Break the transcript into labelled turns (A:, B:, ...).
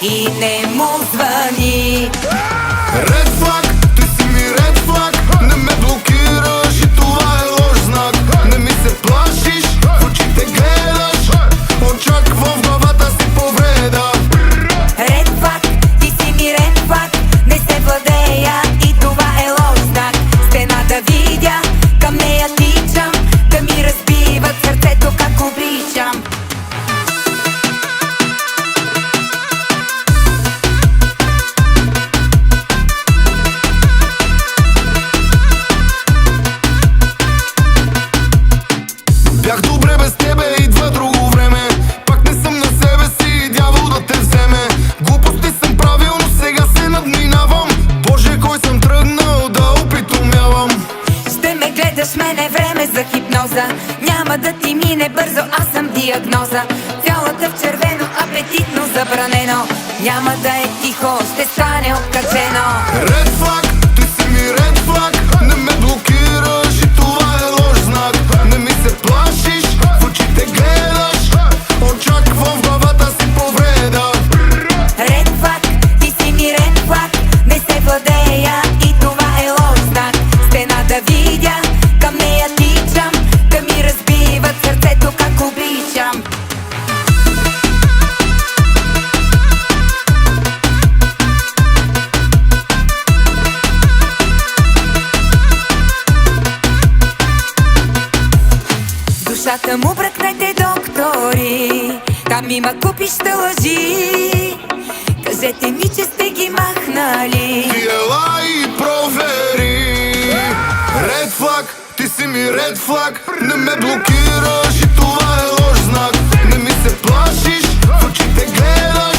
A: и не му звъни.
B: Ред флаг, ти си ми ред флаг. Не ме блокираш и това е лош знак. Не ми се плашиш, в очите гледаш. Очаквам в главата си повреда.
A: Ред флаг, ти си ми ред флаг. Не се владея и това е лош знак. Стената видя, към нея тичам. Да ми разбиват сърцето как обичам.
B: Бях добре без тебе, идва друго време. Пак не съм на себе си, дявол да те вземе. Глупости съм правил, но сега се надминавам. Боже, кой съм тръгнал да опитомявам.
A: Ще ме гледаш, мене време за хипноза. Няма да ти мине бързо, аз съм диагноза. Цялата в червено, апетитно забранено. Няма да е тихо, ще стане откачено.
B: Ред флаг, ти си ми ред флаг. Не ме блокираш и това е лош знак. Не ми се плашиш, в очите гледаш. Очаквам в главата си повреда.
A: Ред флаг, ти си ми ред флаг. Не се владея и това е лош знак. Стена да видя, към нея тичам. Да ми разбиват сърцето как обичам. Душата му бръкнете, доктори. Там има купища лъжи. Кажете ми, че сте ги махнали.
B: Ти ела и провери. Ред флаг, ти си ми ред флаг. Не ме блокираш и това е лош знак. Не ми се плашиш, в очите гледаш.